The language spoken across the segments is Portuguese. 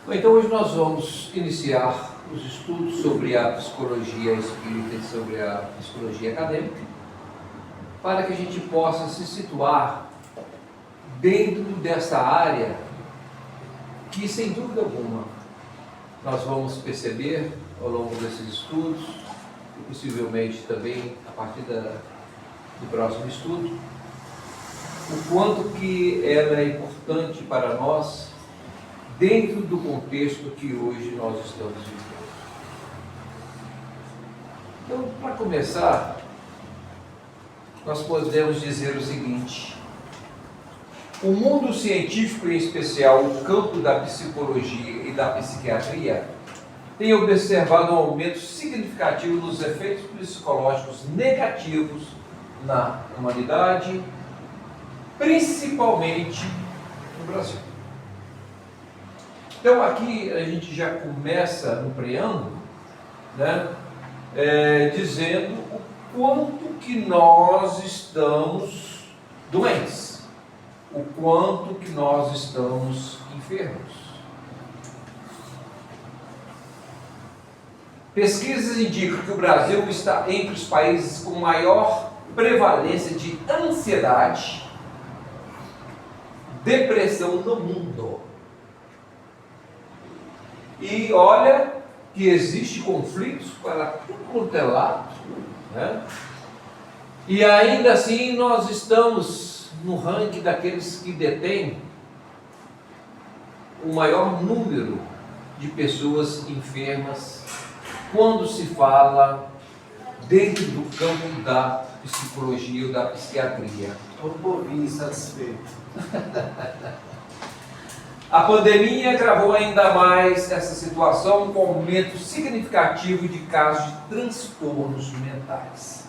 Bom, então hoje nós vamos iniciar os estudos sobre a psicologia espírita e sobre a psicologia acadêmica, para que a gente possa se situar dentro dessa área que, sem dúvida alguma, nós vamos perceber ao longo desses estudos, e possivelmente também a partir do próximo estudo, o quanto que ela é importante para nós dentro do contexto que hoje nós estamos vivendo. Então, para começar, nós podemos dizer o seguinte: o mundo científico, em especial o campo da psicologia e da psiquiatria, tem observado um aumento significativo nos efeitos psicológicos negativos na humanidade, principalmente no Brasil. Então aqui a gente já começa no preâmbulo, né, dizendo o quanto que nós estamos doentes, o quanto que nós estamos enfermos. Pesquisas indicam que o Brasil está entre os países com maior prevalência de ansiedade, depressão no mundo. E olha que existe conflitos para tudo quanto é lado, né? E ainda assim nós estamos no ranking daqueles que detêm o maior número de pessoas enfermas quando se fala dentro do campo da psicologia ou da psiquiatria. Estou um pouquinho insatisfeito. A pandemia agravou ainda mais essa situação, com aumento significativo de casos de transtornos mentais.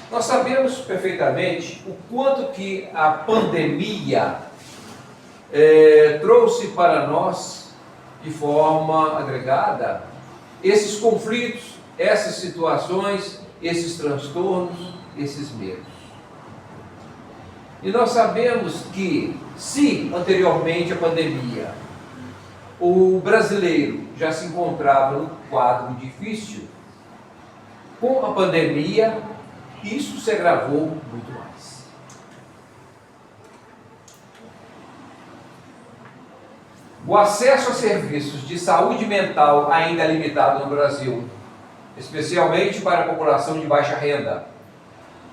Nós sabemos perfeitamente o quanto que a pandemia trouxe para nós, de forma agregada, esses conflitos, essas situações, esses transtornos, esses medos. E nós sabemos que, se anteriormente à pandemia o brasileiro já se encontrava num quadro difícil, com a pandemia isso se agravou muito mais. O acesso a serviços de saúde mental ainda é limitado no Brasil, especialmente para a população de baixa renda.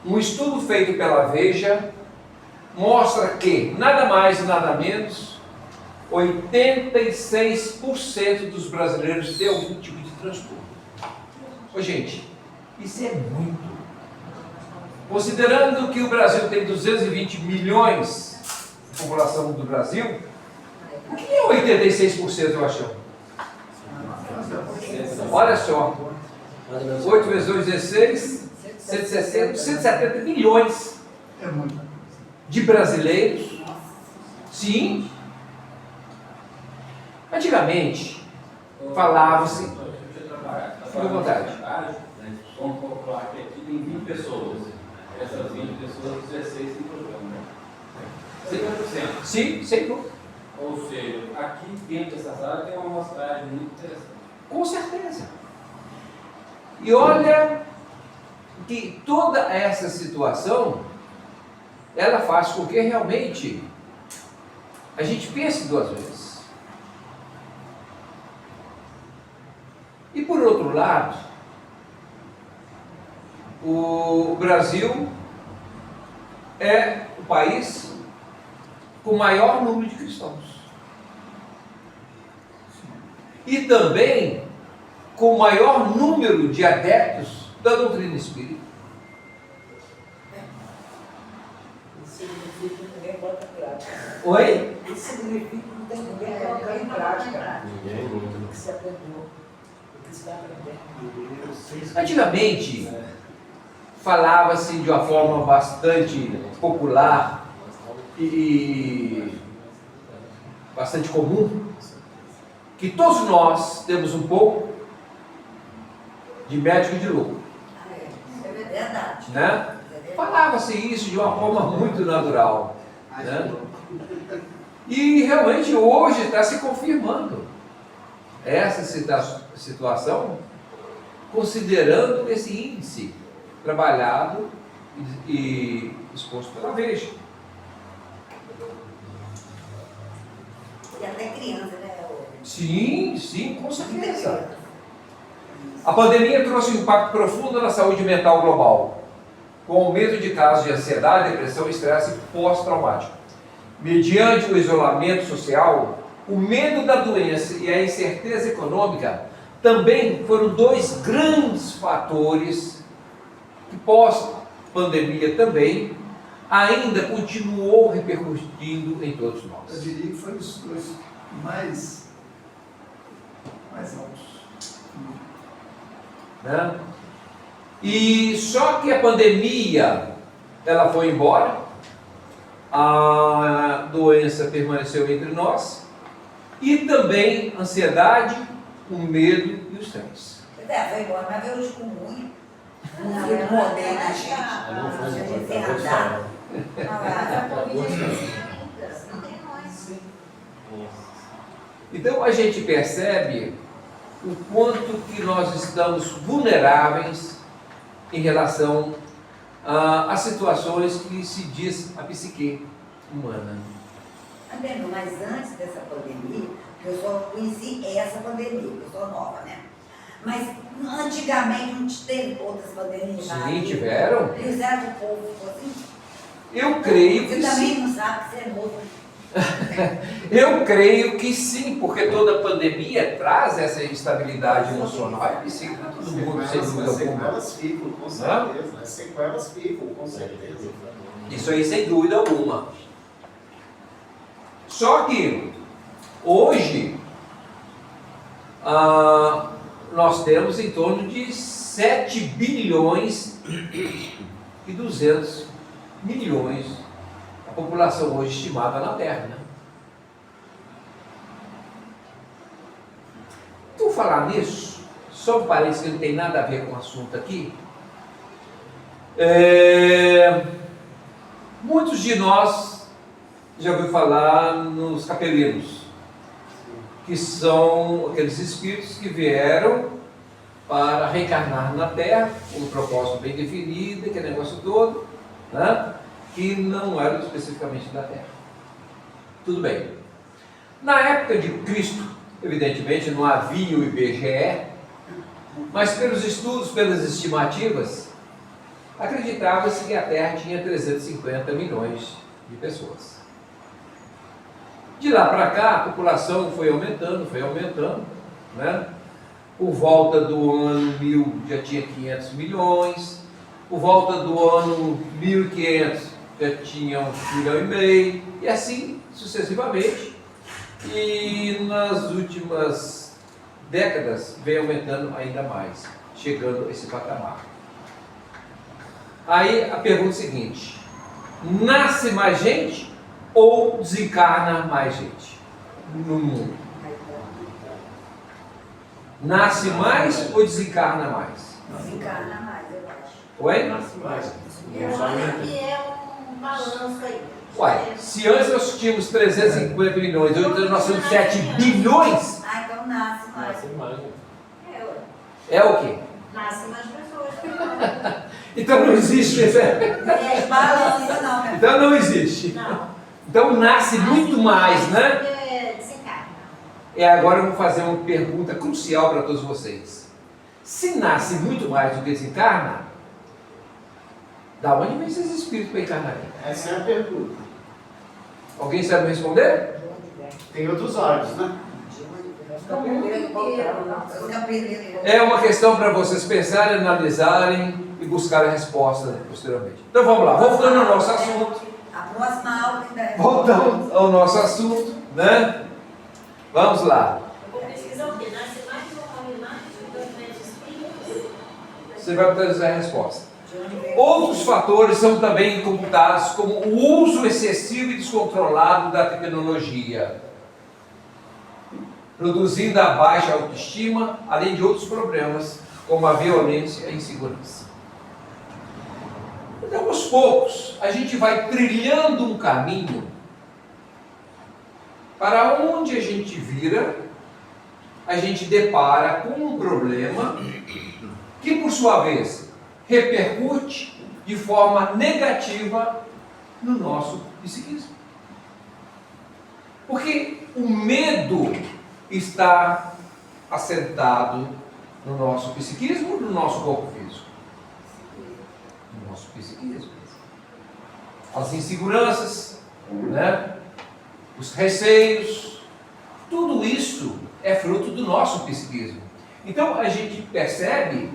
Um estudo feito pela Veja mostra que, nada mais e nada menos, 86% dos brasileiros têm algum tipo de transtorno. Ô, gente, isso é muito. Considerando que o Brasil tem 220 milhões de população do Brasil, o que é 86%, eu acho? Olha só, 8 vezes 2, 16, 170 milhões. É muito. De brasileiros, sim. Antigamente, falava-se. Fique à vontade. Vamos calcular que aqui tem 20 pessoas. Essas 20 pessoas, 16 têm problema. 50%. Sim, sem dúvida. Ou seja, aqui dentro dessa sala tem uma amostragem muito interessante. Com certeza. E olha que toda essa situação, ela faz com que realmente a gente pense duas vezes. E por outro lado, o Brasil é o país com o maior número de cristãos. E também com o maior número de adeptos da doutrina espírita. Ninguém bota em prática. Oi? Isso significa que não tem ninguém colocar em prática. O que se aprendeu, o que se está aprendendo. Antigamente, falava-se de uma forma bastante popular e bastante comum, que todos nós temos um pouco de médico e de louco. Isso é verdade. Né? Falava-se isso de uma forma muito natural. Né? E realmente hoje está se confirmando essa situação, considerando esse índice trabalhado e exposto pela Veja. E até criança, né? Sim, com certeza. A pandemia trouxe um impacto profundo na saúde mental global, com aumento de casos de ansiedade, depressão, estresse pós-traumático. Mediante o isolamento social, o medo da doença e a incerteza econômica também foram dois grandes fatores que pós-pandemia também ainda continuou repercutindo em todos Eu nós. diria que foi os dois mais altos. Né? E só que a pandemia ela foi embora, a doença permaneceu entre nós e também a ansiedade, o medo e o estresse. Foi embora, mas veio os comuns. Um filho moderno, Então a gente percebe o quanto que nós estamos vulneráveis em relação às situações que se diz a psique humana. Entendeu? Mas antes dessa pandemia, eu só conheci essa pandemia, eu sou nova, né? Mas antigamente não teve outras pandemias. Sim, tiveram. Fizeram o povo ficou assim. Eu creio que Você também sim. não sabe que você é novo. Eu creio que sim, porque toda pandemia traz essa instabilidade emocional e psíquica para todo mundo, sem dúvida As alguma. sequelas ficam, com certeza. As sequelas ficam, com certeza. Isso aí, sem dúvida alguma. Só que, hoje, nós temos em torno de 7 bilhões e 200 milhões a população hoje estimada na Terra, né? Por falar nisso, só um parênteses que não tem nada a ver com o assunto aqui, muitos de nós já ouviram falar nos capelinos, que são aqueles espíritos que vieram para reencarnar na Terra, com um propósito bem definido, aquele negócio todo, né? Que não eram especificamente da Terra. Tudo bem. Na época de Cristo, evidentemente não havia o IBGE, mas pelos estudos, pelas estimativas, acreditava-se que a Terra tinha 350 milhões de pessoas. De lá para cá, a população foi aumentando, né? Por volta do ano 1000 já tinha 500 milhões, por volta do ano 1500 já tinha 1,5 milhão, e assim sucessivamente. E nas últimas décadas veio aumentando ainda mais, chegando a esse patamar. Aí a pergunta é a seguinte: nasce mais gente ou desencarna mais gente no mundo? Nasce mais ou desencarna mais? Desencarna mais, eu acho. Oi? Eu acho que é um balanço aí. Uai, se antes nós tínhamos 350 milhões, hoje nós temos 7 bilhões, Ah, então nasce mais. é o quê? Nasce mais pessoas. Então não existe, É balança não, né? então não existe. Não. Então nasce muito mais, né? Desencarna. Agora eu vou fazer uma pergunta crucial para todos vocês. Se nasce muito mais do que desencarna, da onde vem esses espíritos para encarnar? Essa é a pergunta. Alguém sabe me responder? Tem outros olhos, né? É uma questão para vocês pensarem, analisarem e buscarem a resposta posteriormente. Então vamos lá, voltando ao nosso assunto. A próxima aula ainda é. Voltamos ao nosso assunto, né? Vamos lá. Eu vou pesquisar o quê? Nasce mais ou morre mais do que os espíritos? Você vai trazer a resposta. Outros fatores são também computados como o uso excessivo e descontrolado da tecnologia, produzindo a baixa autoestima, além de outros problemas, como a violência e a insegurança. Então, aos poucos, a gente vai trilhando um caminho para onde a gente vira, a gente depara com um problema que, por sua vez, repercute de forma negativa no nosso psiquismo. Porque o medo está assentado no nosso psiquismo ou no nosso corpo físico? No nosso psiquismo. As inseguranças, né? Os receios, tudo isso é fruto do nosso psiquismo. Então a gente percebe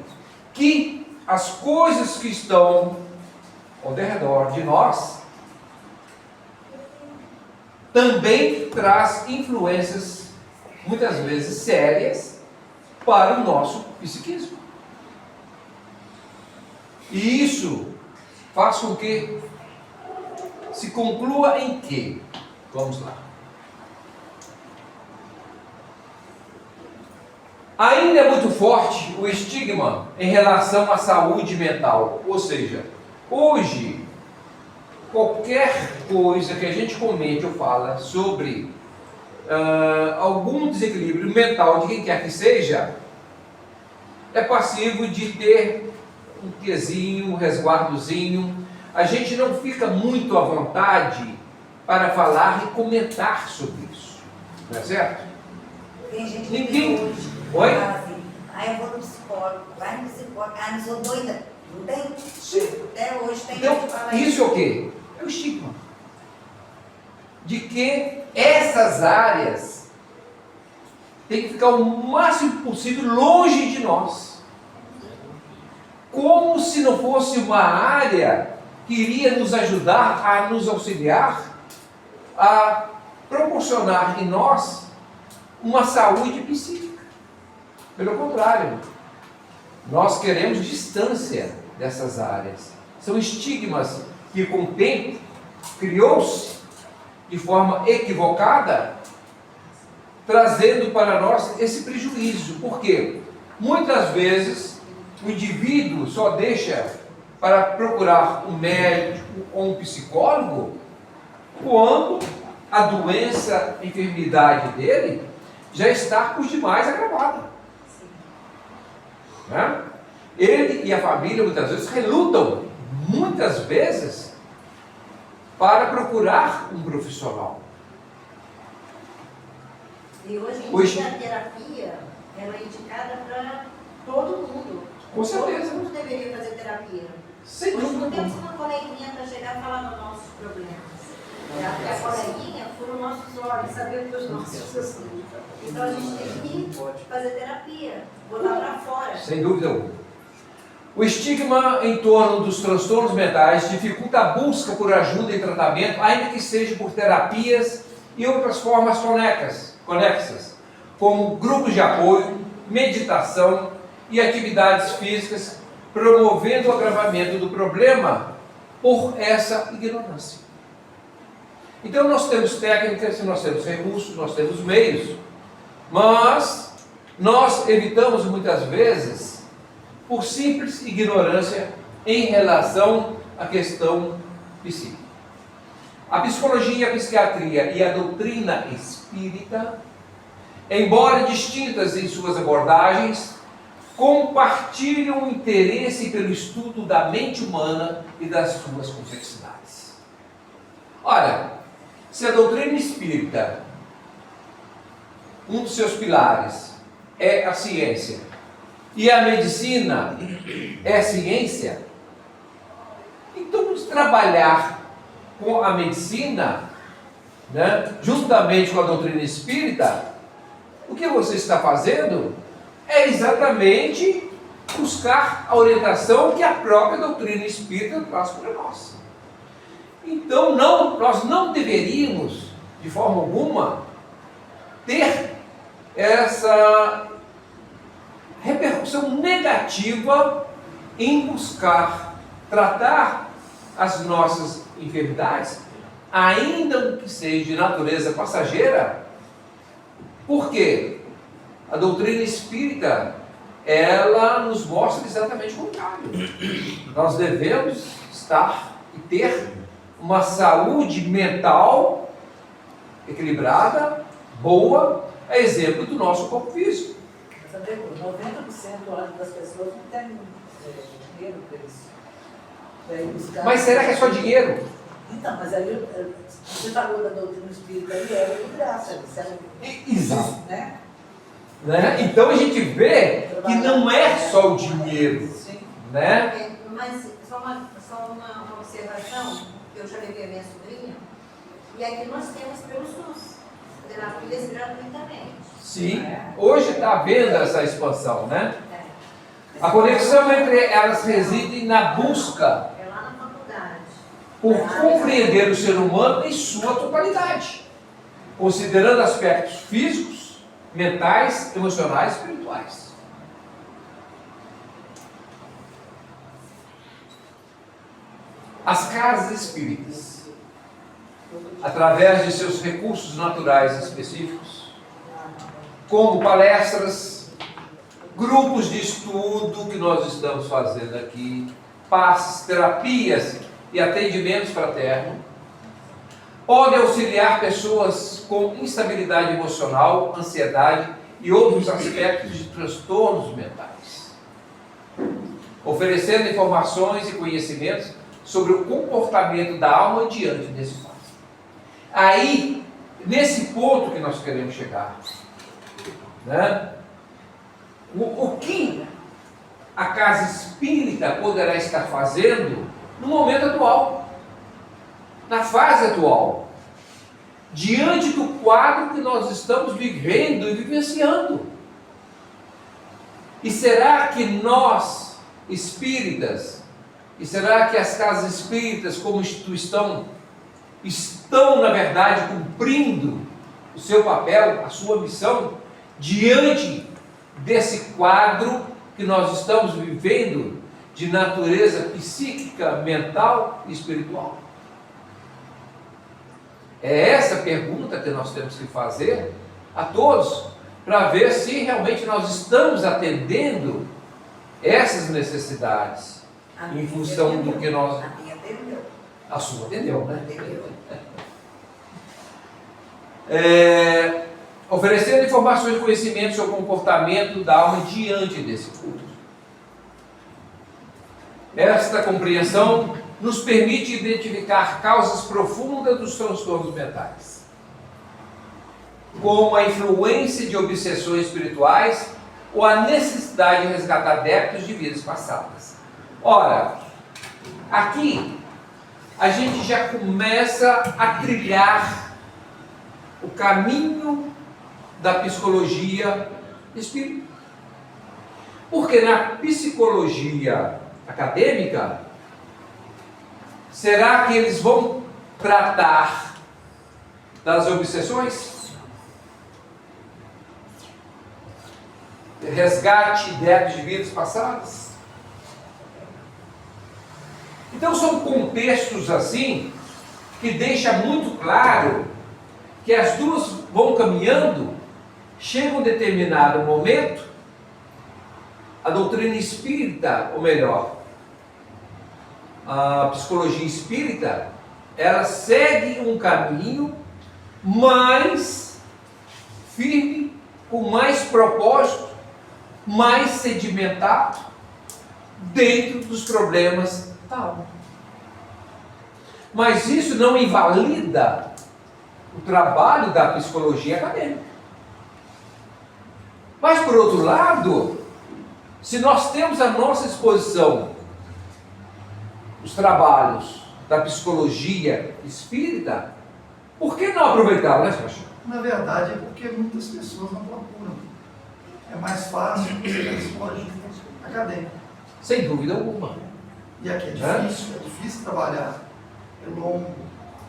que as coisas que estão ao redor de nós também traz influências, muitas vezes sérias, para o nosso psiquismo. E isso faz com que se conclua em quê? Vamos lá. Ainda é muito forte o estigma em relação à saúde mental. Ou seja, hoje, qualquer coisa que a gente comente ou fala sobre algum desequilíbrio mental de quem quer que seja, é passivo de ter um quezinho, um resguardozinho. A gente não fica muito à vontade para falar e comentar sobre isso. Não é certo? Tem gente que Ninguém... tem hoje, Oi? fala assim, eu vou no psicólogo, vai no psicólogo, não sou doida. Não tem? Até hoje tem Então, gente que fala isso é o quê? É o estigma. De que essas áreas têm que ficar o máximo possível longe de nós. Como se não fosse uma área que iria nos ajudar a nos auxiliar, a proporcionar em nós uma saúde psíquica. Pelo contrário, nós queremos distância dessas áreas. São estigmas que, com o tempo, criou-se de forma equivocada, trazendo para nós esse prejuízo. Por quê? Muitas vezes o indivíduo só deixa para procurar um médico ou um psicólogo quando a doença, a enfermidade dele já está por demais agravada. Né? Ele e a família muitas vezes relutam, muitas vezes, para procurar um profissional. E hoje em Hoje- dia a terapia ela é indicada para todo mundo. Com certeza. Todo mundo deveria fazer terapia. Sem Hoje dúvida não temos alguma. uma coleguinha para chegar e falar dos nossos problemas. E a coleguinha foram nossos olhos, saber dos nossos. Então a gente tem que fazer terapia, botar para fora. Sem dúvida alguma. O estigma em torno dos transtornos mentais dificulta a busca por ajuda e tratamento, ainda que seja por terapias e outras formas conexas, como grupos de apoio, meditação e atividades físicas, promovendo o agravamento do problema por essa ignorância. Então nós temos técnicas, nós temos recursos, nós temos meios, mas nós evitamos muitas vezes por simples ignorância em relação à questão psíquica. A psicologia, a psiquiatria e a doutrina espírita, embora distintas em suas abordagens, compartilham o interesse pelo estudo da mente humana e das suas complexidades. Ora, se a doutrina espírita, um dos seus pilares é a ciência, e a medicina é ciência, então vamos trabalhar com a medicina, né, juntamente com a doutrina espírita. O que você está fazendo é exatamente buscar a orientação que a própria doutrina espírita traz para nós. Então nós não deveríamos, de forma alguma, ter essa repercussão negativa em buscar tratar as nossas enfermidades, ainda que seja de natureza passageira. Por quê? A doutrina espírita, ela nos mostra exatamente o contrário. Nós devemos estar e ter uma saúde mental equilibrada, boa, é exemplo do nosso corpo físico. Sabe, 90% das pessoas não têm dinheiro para isso. Daí buscar- Mas será que é só dinheiro? Então, mas aí você falou da doutrina espírita aí, é de graça, serve, Exato. né? Né? Então a gente vê que não é só o dinheiro, Sim. né? Mas só uma observação, eu já levei a minha sobrinha, e aqui nós temos pelo SUS, terapias gratuitamente. Sim, hoje está havendo essa expansão, né? É. A conexão entre elas reside na busca É lá na faculdade. por compreender o ser humano em sua totalidade, considerando aspectos físicos, mentais, emocionais e espirituais. As casas espíritas, através de seus recursos naturais específicos, como palestras, grupos de estudo que nós estamos fazendo aqui, passes, terapias e atendimentos fraternos, podem auxiliar pessoas com instabilidade emocional, ansiedade e outros aspectos de transtornos mentais, oferecendo informações e conhecimentos sobre o comportamento da alma diante desse fato. Aí, nesse ponto que nós queremos chegar, né? O que a casa espírita poderá estar fazendo no momento atual, na fase atual, diante do quadro que nós estamos vivendo e vivenciando? E será que nós, espíritas, e será que as casas espíritas, como instituição, estão, na verdade, cumprindo o seu papel, a sua missão, diante desse quadro que nós estamos vivendo de natureza psíquica, mental e espiritual? É essa pergunta que nós temos que fazer a todos, para ver se realmente nós estamos atendendo essas necessidades, em função do que nós... A minha atendeu. A sua atendeu, né? Atendeu. Oferecendo informações e conhecimentos sobre o comportamento da alma diante desse culto. Esta compreensão nos permite identificar causas profundas dos transtornos mentais, como a influência de obsessões espirituais ou a necessidade de resgatar débitos de vidas passadas. Ora, aqui a gente já começa a trilhar o caminho da psicologia espírita. Porque na psicologia acadêmica, será que eles vão tratar das obsessões? Resgate de débitos de vidas passadas? Então são contextos assim que deixa muito claro que as duas vão caminhando. Chega um determinado momento, a doutrina espírita, ou melhor, a psicologia espírita, ela segue um caminho mais firme, com mais propósito, mais sedimentado dentro dos problemas da alma. Mas isso não invalida o trabalho da psicologia acadêmica. Mas, por outro lado, se nós temos à nossa disposição os trabalhos da psicologia espírita, por que não aproveitar, né, Sérgio? Na verdade, é porque muitas pessoas não procuram. É mais fácil você a psicologia acadêmica. Sem dúvida alguma. E aqui é difícil trabalhar. É longo,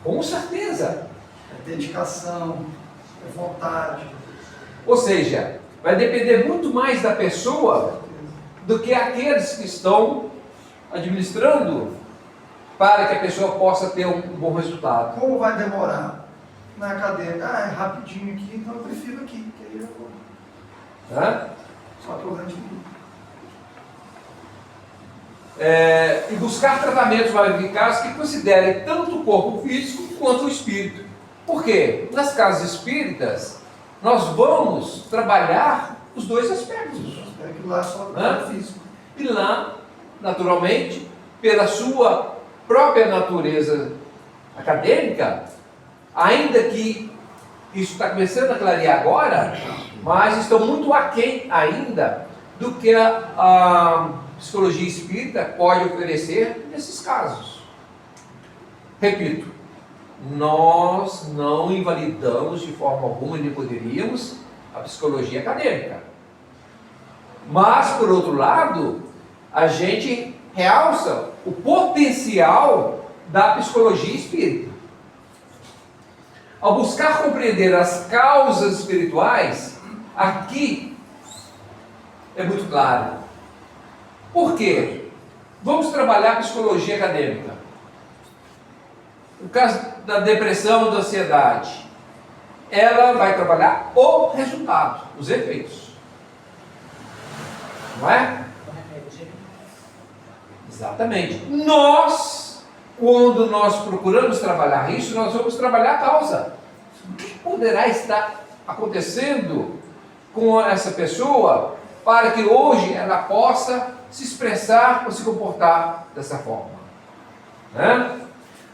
Com certeza. é dedicação, é vontade. Ou seja, vai depender muito mais da pessoa do que aqueles que estão administrando para que a pessoa possa ter um bom resultado. Como vai demorar? Na acadêmica, é rapidinho aqui, então eu prefiro aqui, que aí eu vou. Né? Só programa de tudo. E buscar tratamentos mais eficazes que considerem tanto o corpo físico quanto o espírito. Por quê? Nas casas espíritas, nós vamos trabalhar os dois aspectos. É que lá é só Hã? físico. E lá, naturalmente, pela sua própria natureza acadêmica, ainda que isso está começando a clarear agora, mas estão muito aquém ainda do que a psicologia espírita pode oferecer nesses casos. Repito, nós não invalidamos de forma alguma, nem poderíamos, a psicologia acadêmica. Mas, por outro lado, a gente realça o potencial da psicologia espírita. Ao buscar compreender as causas espirituais, aqui é muito claro. Por quê? Vamos trabalhar a psicologia acadêmica. No caso da depressão, da ansiedade, ela vai trabalhar o resultado, os efeitos. Não é? Exatamente. Quando nós procuramos trabalhar isso, nós vamos trabalhar a causa. O que poderá estar acontecendo com essa pessoa para que hoje ela possa se expressar ou se comportar dessa forma? Né?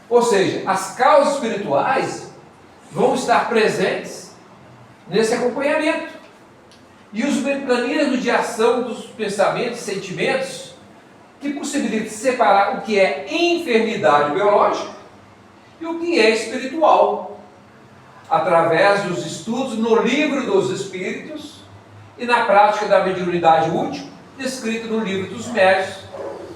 Ou seja, as causas espirituais vão estar presentes nesse acompanhamento. E os mecanismos de ação dos pensamentos e sentimentos que possibilitam separar o que é enfermidade biológica e o que é espiritual, através dos estudos no Livro dos Espíritos e na prática da mediunidade útil, descrito no Livro dos Médiuns,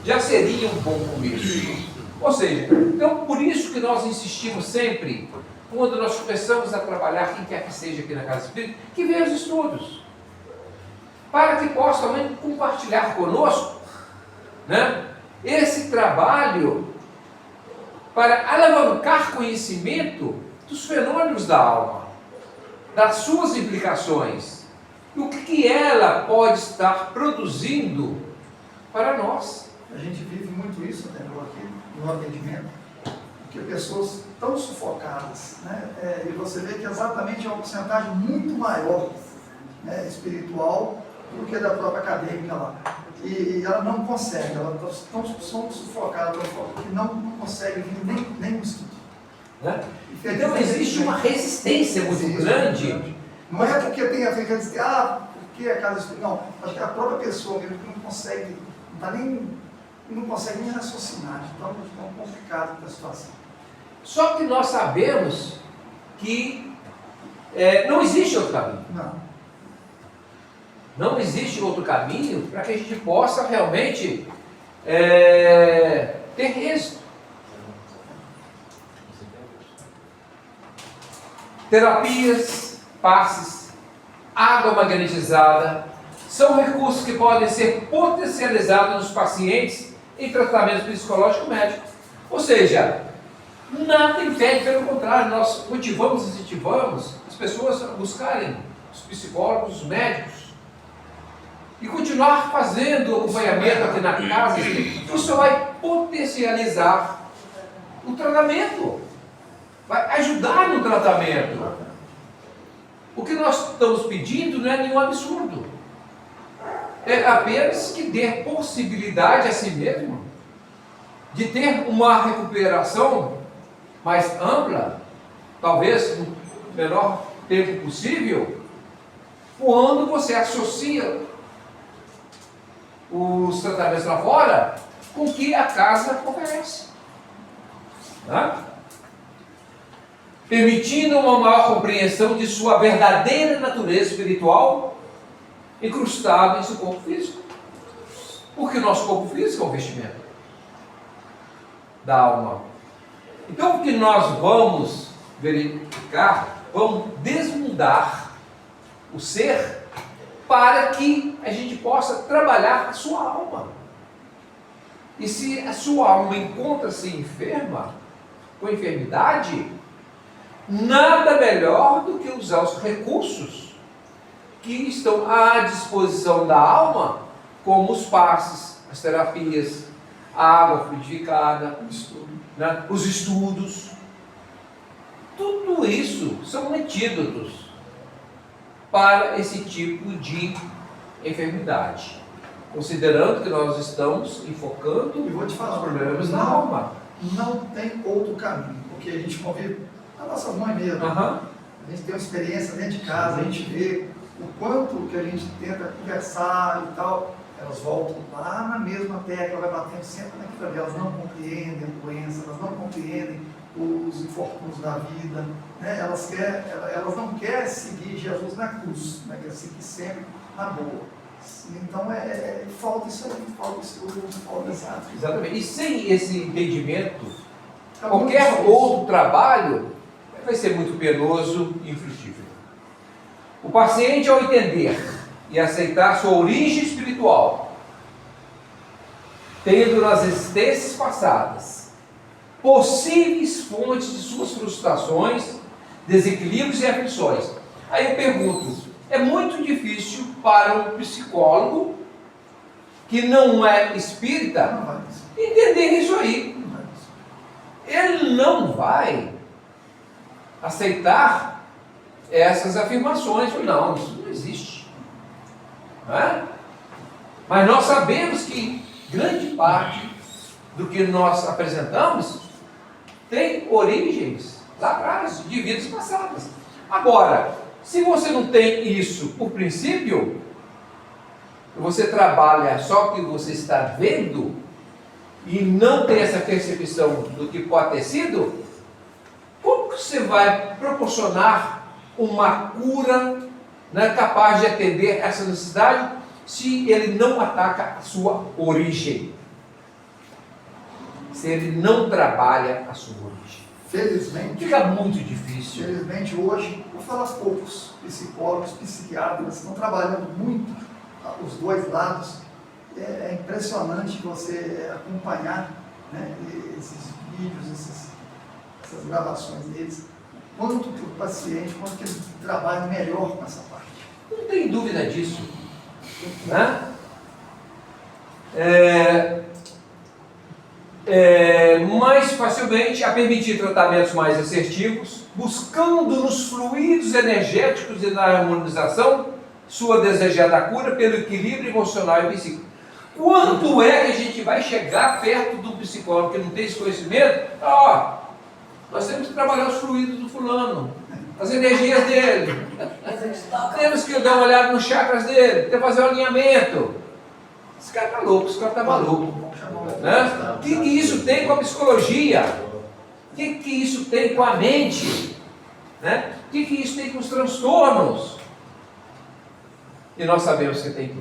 já seria um bom começo. Ou seja, então por isso que nós insistimos sempre, quando nós começamos a trabalhar, quem quer que seja aqui na Casa Espírita, que venha os estudos, para que possa também compartilhar conosco, né, esse trabalho para alavancar conhecimento dos fenômenos da alma, das suas implicações, e o que ela pode estar produzindo para nós. A gente vive muito isso, até aqui no atendimento, porque pessoas tão sufocadas, né? E você vê que exatamente é uma porcentagem muito maior, né, espiritual do que da própria acadêmica lá. E ela não consegue, ela tão sufocada, que não consegue vir nem um estudo. Né? Então existe uma resistência muito grande. Não é porque tem a ver com porque a casa espírita. Não, acho que a própria pessoa mesmo que não consegue, não consegue nem raciocinar, de tão complicado a situação. Só que nós sabemos que não existe outro caminho. Não existe outro caminho para que a gente possa realmente ter êxito. Terapias, passes, água magnetizada, são recursos que podem ser potencializados nos pacientes em tratamento psicológico médico. Ou seja, nada impede, pelo contrário, nós motivamos e incentivamos as pessoas a buscarem os psicólogos, os médicos, e continuar fazendo o acompanhamento aqui na casa. Isso vai potencializar o tratamento, vai ajudar no tratamento. O que nós estamos pedindo não é nenhum absurdo, é apenas que dê possibilidade a si mesmo de ter uma recuperação mais ampla, talvez no menor tempo possível, quando você associa os tratamentos lá fora com o que a casa oferece, né? Permitindo uma maior compreensão de sua verdadeira natureza espiritual incrustada em seu corpo físico, porque o nosso corpo físico é um vestimento da alma. Então o que nós vamos verificar, vamos desnudar o ser para que a gente possa trabalhar a sua alma. E se a sua alma encontra-se enferma, com enfermidade, nada melhor do que usar os recursos que estão à disposição da alma, como os passes, as terapias, a água fluidificada, os estudos. Tudo isso são antídotos para esse tipo de enfermidade, considerando que nós estamos enfocando E vou te os falar, problemas na alma. não tem outro caminho, porque a gente convive, a nossa mãe mesmo, Aham. a gente tem uma experiência dentro de casa, a gente vê o quanto que a gente tenta conversar e tal, elas voltam lá na mesma tecla, vai batendo sempre naquilo ali, elas não compreendem a doença, elas não compreendem os infortúnios da vida, né? Elas não querem seguir Jesus na cruz, né? Querem seguir sempre na boa. Então falta isso aí, falta estudo, falta essa. Exatamente. E sem esse entendimento, Tá muito qualquer difícil. outro trabalho vai ser muito penoso e infrutífero. O paciente, ao entender e aceitar sua origem espiritual, tendo nas existências passadas possíveis fontes de suas frustrações, desequilíbrios e aflições. Aí eu pergunto, é muito difícil para um psicólogo que não é espírita Não vai, entender isso aí. não vai. Ele não vai aceitar essas afirmações. Não, isso não existe. Não é? Mas nós sabemos que grande parte do que nós apresentamos tem origens lá atrás, de vidas passadas. Agora, se você não tem isso por princípio, você trabalha só o que você está vendo e não tem essa percepção do que pode ter sido, como que você vai proporcionar uma cura, né, capaz de atender essa necessidade se ele não ataca a sua origem? Se ele não trabalha a sua origem. Felizmente, Fica muito difícil. Infelizmente, hoje, vou falar poucos psicólogos, psiquiatras estão trabalhando muito os dois lados. É impressionante você acompanhar, né, esses vídeos, essas gravações deles, quanto que o paciente, quanto que ele trabalha melhor com essa parte. Não tem dúvida disso. Né? Mais facilmente a permitir tratamentos mais assertivos, buscando nos fluidos energéticos e na harmonização sua desejada cura pelo equilíbrio emocional e psíquico. Quanto é que a gente vai chegar perto do psicólogo que não tem esse conhecimento? Nós temos que trabalhar os fluidos do fulano, as energias dele, temos que dar uma olhada nos chakras dele, tem que fazer um alinhamento. Esse cara está louco, esse cara está maluco. Né? O que isso tem com a psicologia? O que isso tem com a mente? Né? O que isso tem com os transtornos? E nós sabemos que tem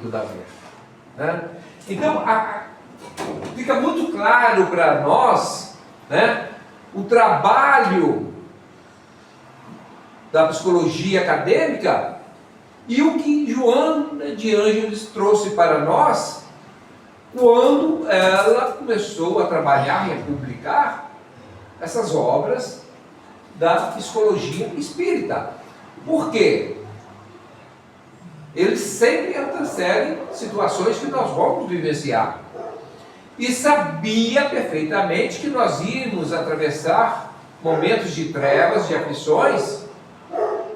tudo a ver. Né? Então, fica muito claro para nós, né, o trabalho da psicologia acadêmica e o que Joana de Ângeles trouxe para nós quando ela começou a trabalhar e a publicar essas obras da psicologia espírita. Por quê? Eles sempre antecedem situações que nós vamos vivenciar. E sabia perfeitamente que nós íamos atravessar momentos de trevas, de aflições,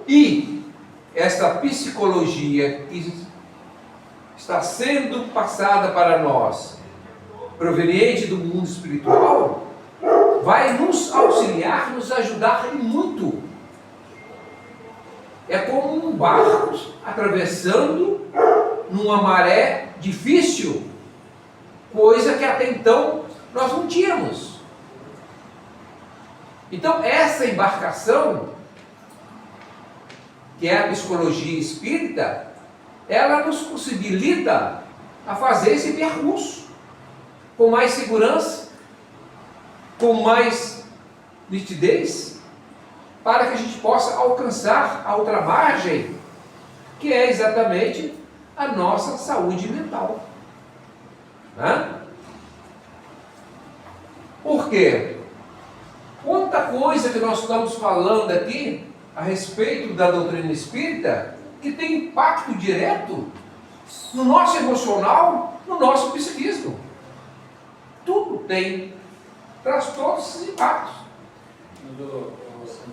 e esta psicologia que está sendo passada para nós, proveniente do mundo espiritual, vai nos auxiliar, nos ajudar muito. É como um barco atravessando numa maré difícil, coisa que até então nós não tínhamos. Então essa embarcação, que é a psicologia espírita, ela nos possibilita a fazer esse percurso com mais segurança, com mais nitidez, para que a gente possa alcançar a outra margem, que é exatamente a nossa saúde mental. Né? Por quê? Quanta coisa que nós estamos falando aqui a respeito da doutrina espírita que tem impacto direto no nosso emocional, no nosso psiquismo. Tudo traz todos esses impactos. Quando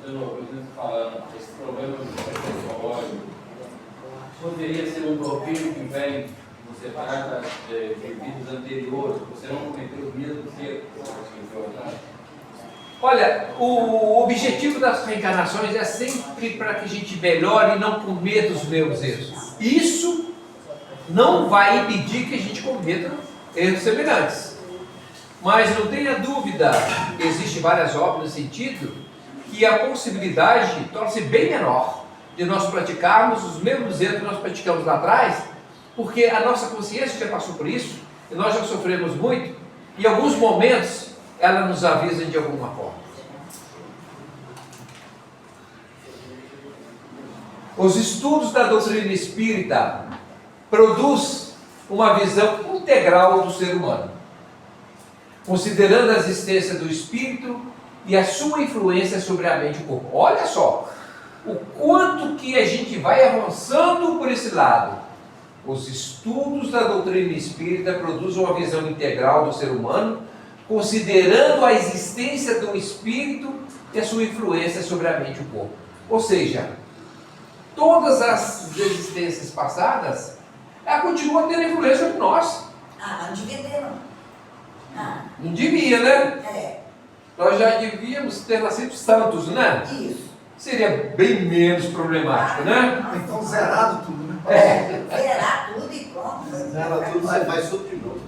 por exemplo, falando, esse problema psicológico poderia ser um bloqueio que vem, você trata de vidas anteriores, você não cometeu os mesmos erros que foi atrás. Olha, o objetivo das reencarnações é sempre para que a gente melhore e não cometa os mesmos erros. Isso não vai impedir que a gente cometa erros semelhantes. Mas não tenha dúvida, existem várias obras no sentido que a possibilidade torna-se bem menor de nós praticarmos os mesmos erros que nós praticamos lá atrás, porque a nossa consciência já passou por isso, e nós já sofremos muito, e em alguns momentos ela nos avisa de alguma forma. Os estudos da doutrina espírita produzem uma visão integral do ser humano, considerando a existência do espírito e a sua influência sobre a mente e o corpo. Olha só, o quanto que a gente vai avançando por esse lado. Os estudos da doutrina espírita produzem uma visão integral do ser humano, considerando a existência do espírito e a sua influência sobre a mente e o corpo. Ou seja, todas as existências passadas, ela continua tendo influência sobre nós. Ah, não devia ter, não. Ah, Não devia, né? é, Nós já devíamos ter nascido santos, né? isso. Seria bem menos problemático, né? Então, zerado tudo, né? Zerar tudo e pronto. Ela tudo, você faz tudo de novo.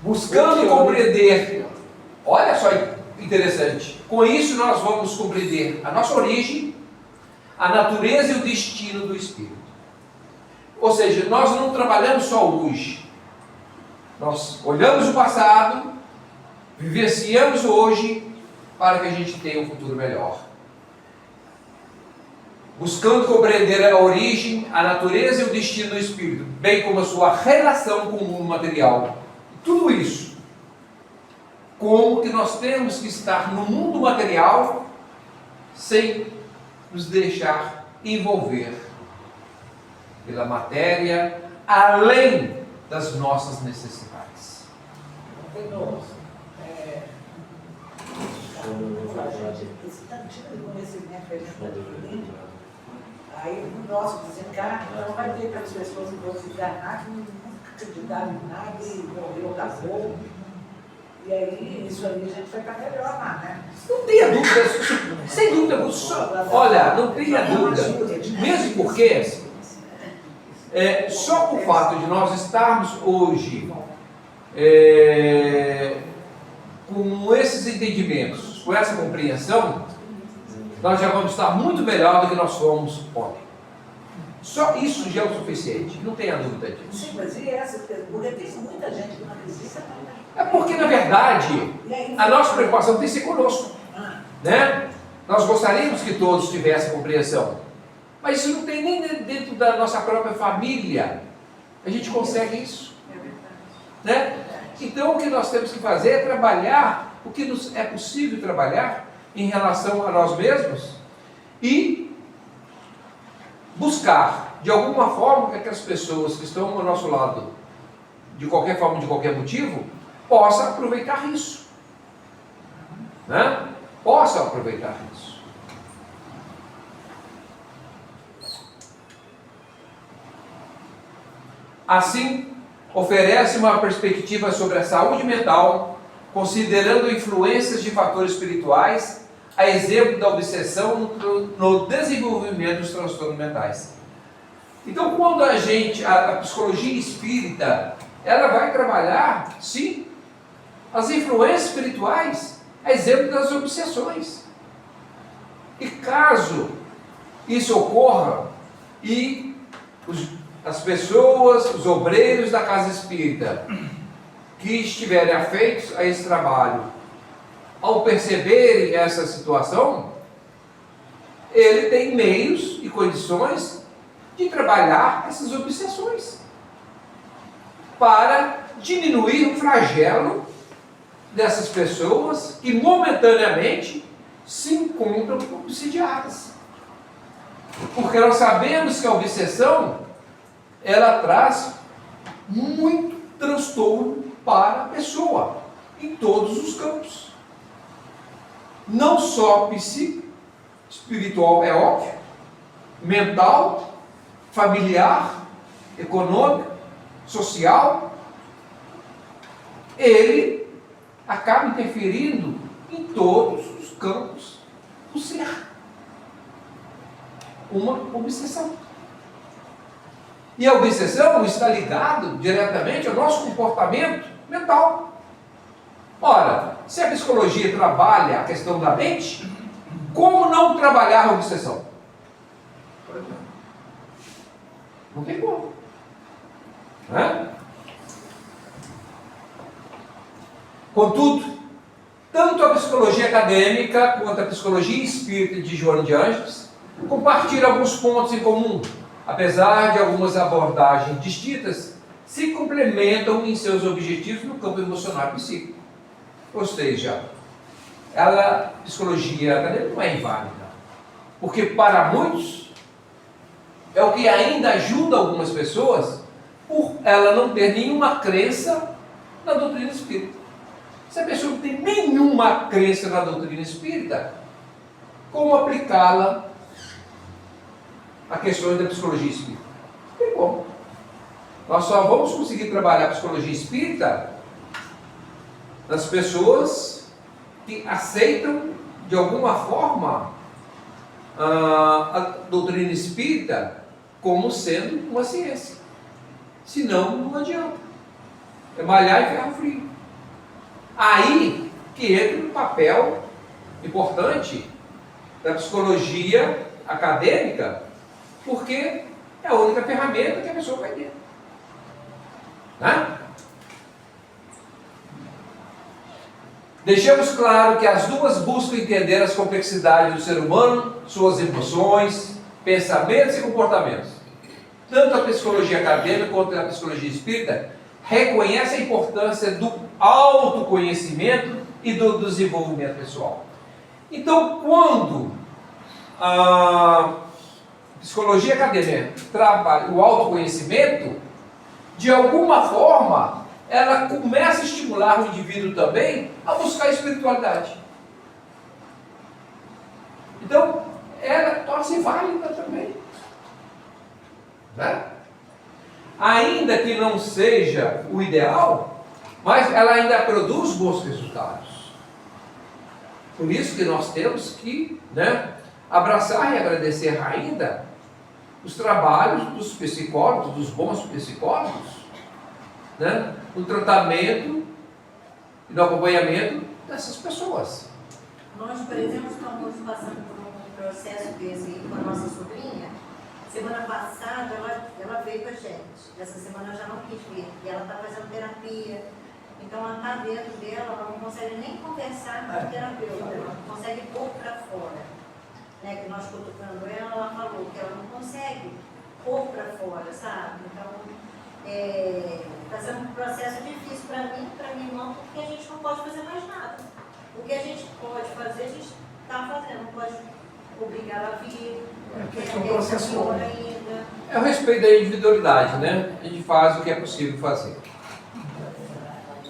Buscando compreender. Olha só interessante. Com isso nós vamos compreender a nossa origem, a natureza e o destino do espírito. Ou seja, nós não trabalhamos só hoje. Nós olhamos o passado, vivenciamos hoje para que a gente tenha um futuro melhor. Buscando compreender a origem, a natureza e o destino do espírito, bem como a sua relação com o mundo material. Tudo isso. Como que nós temos que estar no mundo material sem nos deixar envolver pela matéria, além das nossas necessidades. Esse tanto de conhecimento que a gente está adquirindo, aí o nosso desencarne, então vai ter aquelas pessoas que vão desencarnar que nunca acreditaram em nada e morreu, acabou. E aí, isso aí a gente vai ficar melhor lá, né? Não tenha dúvida, sem dúvida, olha, não tenha dúvida, mesmo porque só por fato de nós estarmos hoje com esses entendimentos, com essa compreensão, nós já vamos estar muito melhor do que nós fomos ontem. Só isso já é o suficiente, não tenha dúvida disso. Sim, mas e essa? Porque tem muita gente que não acredita. É porque, na verdade, a nossa preocupação tem que ser conosco, né? Nós gostaríamos que todos tivessem compreensão, mas isso não tem nem dentro da nossa própria família. A gente consegue isso, né? Então, o que nós temos que fazer é trabalhar o que nos é possível trabalhar em relação a nós mesmos e buscar, de alguma forma, que aquelas pessoas que estão ao nosso lado, de qualquer forma, de qualquer motivo, possam aproveitar isso, né? Possam aproveitar isso. Assim, oferece uma perspectiva sobre a saúde mental, considerando influências de fatores espirituais, a exemplo da obsessão no desenvolvimento dos transtornos mentais. Então, quando a psicologia espírita, ela vai trabalhar, sim, as influências espirituais, a exemplo das obsessões. E caso isso ocorra e as pessoas, os obreiros da casa espírita que estiverem afeitos a esse trabalho, ao perceberem essa situação, ele tem meios e condições de trabalhar essas obsessões para diminuir o flagelo dessas pessoas que momentaneamente se encontram obsidiadas. Porque nós sabemos que a obsessão, ela traz muito transtorno para a pessoa, em todos os campos. Não só psíquico, Espiritual é óbvio, mental, familiar, econômico, social. Ele acaba interferindo em todos os campos do ser. Uma obsessão. E a obsessão está ligada diretamente ao nosso comportamento mental. Ora, se a psicologia trabalha a questão da mente, como não trabalhar a obsessão? Não tem como. Né? Contudo, tanto a psicologia acadêmica quanto a psicologia espírita de Joana de Ângeles compartilham alguns pontos em comum, apesar de algumas abordagens distintas, se complementam em seus objetivos no campo emocional e psíquico. Ou seja, a psicologia acadêmica não é inválida, porque para muitos é o que ainda ajuda algumas pessoas por ela não ter nenhuma crença na doutrina espírita. Se a pessoa não tem nenhuma crença na doutrina espírita, como aplicá-la a questões da psicologia espírita? Não tem como. Nós só vamos conseguir trabalhar a psicologia espírita nas pessoas que aceitam, de alguma forma, a doutrina espírita como sendo uma ciência. Senão, não adianta. É malhar e ferro frio. Aí que entra um papel importante da psicologia acadêmica, porque é a única ferramenta que a pessoa vai ter. Né? Deixamos claro que as duas buscam entender as complexidades do ser humano, suas emoções, pensamentos e comportamentos. Tanto a psicologia acadêmica quanto a psicologia espírita reconhece a importância do autoconhecimento e do desenvolvimento pessoal. Então, quando a psicologia acadêmica trabalha o autoconhecimento, de alguma forma, ela começa a estimular o indivíduo também a buscar a espiritualidade. Então, ela torna-se válida também. Né? Ainda que não seja o ideal, mas ela ainda produz bons resultados. Por isso que nós temos que, né, abraçar e agradecer ainda os trabalhos dos psicólogos, dos bons psicólogos, né, no tratamento e no acompanhamento dessas pessoas. Nós, por exemplo, estamos passando por um processo desse com a nossa sobrinha. Semana passada ela veio com a gente. Essa semana eu já não quis vir. E ela está fazendo terapia. Então ela está dentro dela, ela não consegue nem conversar com o terapeuta, ela não consegue pôr para fora. Né, que nós cutucando ela falou que ela não consegue pôr para fora, sabe? Então, está sendo um processo difícil para mim e para minha irmã, porque a gente não pode fazer mais nada. O que a gente pode fazer, a gente está fazendo, não pode obrigar a vir, porque um processo longo. ainda. É o respeito da individualidade, né? A gente faz o que é possível fazer.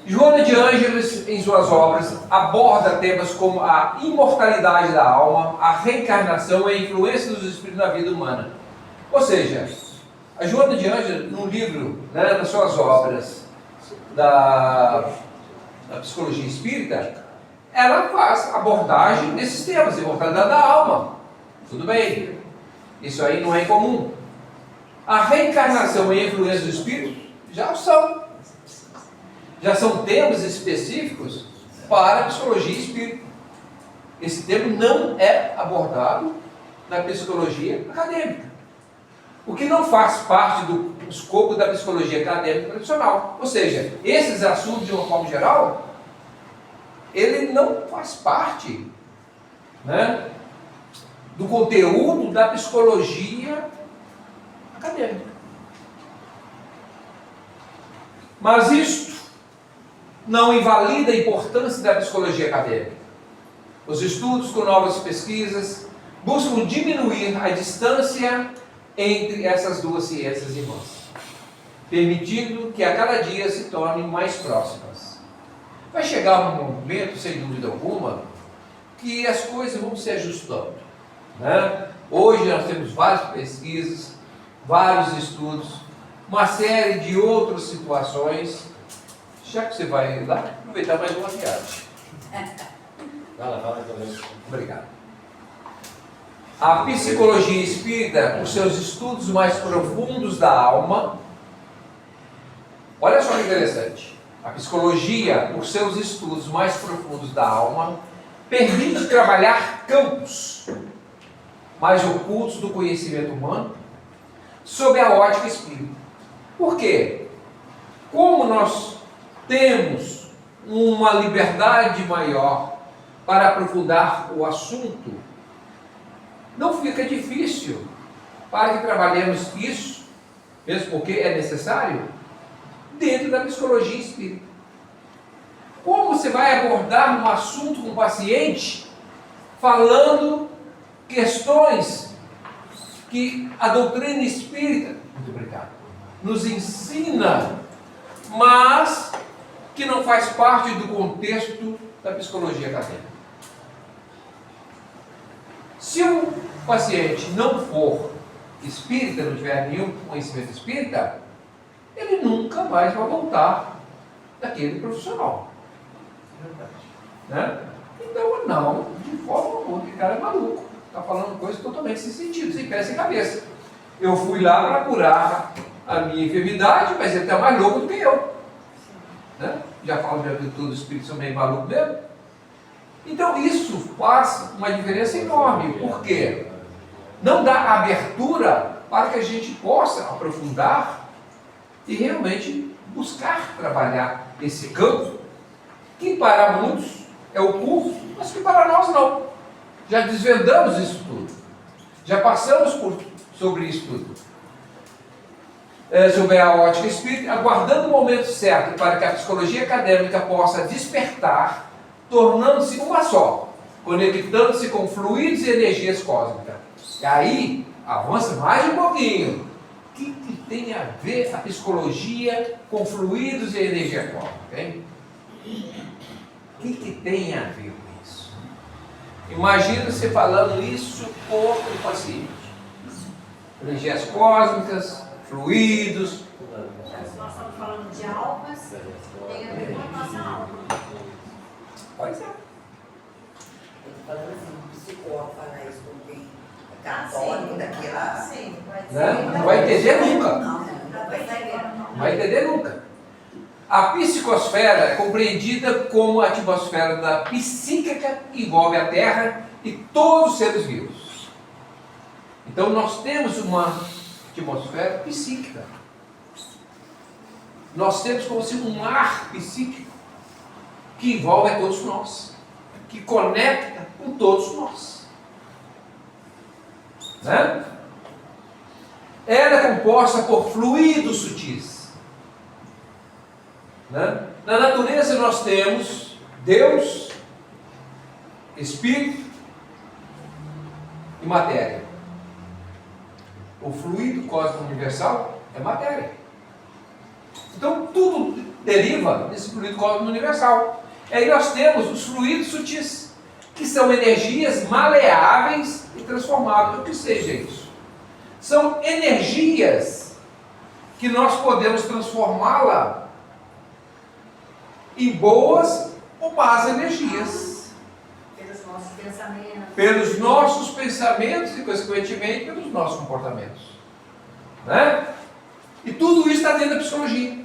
Joana de Ângeles, em suas obras, aborda temas como a imortalidade da alma, a reencarnação e a influência dos espíritos na vida humana. Ou seja, a Joana de Ângeles, num livro, né, das suas obras da psicologia espírita, ela faz abordagem desses temas, imortalidade da alma. Tudo bem, isso aí não é incomum. A reencarnação e a influência dos espíritos já são temas específicos para a psicologia espírita. Esse tema não é abordado na psicologia acadêmica, o que não faz parte do escopo da psicologia acadêmica tradicional. Ou seja, esses assuntos, de uma forma geral, ele não faz parte, né, do conteúdo da psicologia acadêmica. Mas isto não invalida a importância da psicologia acadêmica. Os estudos com novas pesquisas buscam diminuir a distância entre essas duas ciências irmãs, permitindo que a cada dia se tornem mais próximas. Vai chegar um momento, sem dúvida alguma, que as coisas vão se ajustando. né? Hoje nós temos várias pesquisas, vários estudos, uma série de outras situações. Já que você vai lá, aproveitar mais uma viagem. Obrigado. A psicologia espírita, por seus estudos mais profundos da alma, olha só que interessante. A psicologia, por seus estudos mais profundos da alma, permite trabalhar campos mais ocultos do conhecimento humano sob a ótica espírita. Por quê? Como nós temos uma liberdade maior para aprofundar o assunto, não fica difícil para que trabalhemos isso, mesmo porque é necessário, dentro da psicologia espírita. Como você vai abordar um assunto com o paciente falando questões que a doutrina espírita, muito obrigado, nos ensina, mas que não faz parte do contexto da psicologia acadêmica? Se o paciente não for espírita, não tiver nenhum conhecimento espírita, ele nunca mais vai voltar daquele profissional. Né? Então, não, de forma alguma, que cara é maluco. Está falando coisas totalmente sem sentido, sem pé, sem cabeça. Eu fui lá para curar a minha enfermidade, mas ele está mais louco do que eu. Né? Já falo de tudo, os espíritos são meio malucos mesmo. Então, isso faz uma diferença enorme. Por quê? Não dá abertura para que a gente possa aprofundar e realmente buscar trabalhar esse campo, que para muitos é oculto, mas que para nós não. Já desvendamos isso tudo. Já passamos sobre isso tudo. Sobre a ótica espírita, aguardando o momento certo para que a psicologia acadêmica possa despertar, tornando-se uma só, conectando-se com fluidos e energias cósmicas. E aí, avança mais um pouquinho. O que tem a ver a psicologia com fluidos e energia cósmica, hein? O que tem a ver com isso? Imagina você falando isso por um paciente. Energias cósmicas, fluidos. Nós estamos falando de almas, tem a ver com a nossa alma. Pode ser. Eu estou falando assim, um psicólogo falar isso com quem é católico daquela. Sim, vai Né? Não vai entender nunca. Não vai saber. Não vai entender nunca. A psicosfera é compreendida como a atmosfera da psíquica que envolve a Terra e todos os seres vivos. Então nós temos uma atmosfera psíquica. Nós temos como se um ar psíquico que envolve a todos nós, que conecta com todos nós. Né? Ela é composta por fluidos sutis. Né? Na natureza nós temos Deus, Espírito e matéria. O fluido cósmico universal é matéria. Então tudo deriva desse fluido cósmico universal. Aí nós temos os fluidos sutis, que são energias maleáveis e transformáveis. O que seja isso? São energias que nós podemos transformá-la em boas ou más energias. pelos nossos pensamentos. Pelos nossos pensamentos e, consequentemente, pelos nossos comportamentos. Né? E tudo isso está dentro da psicologia.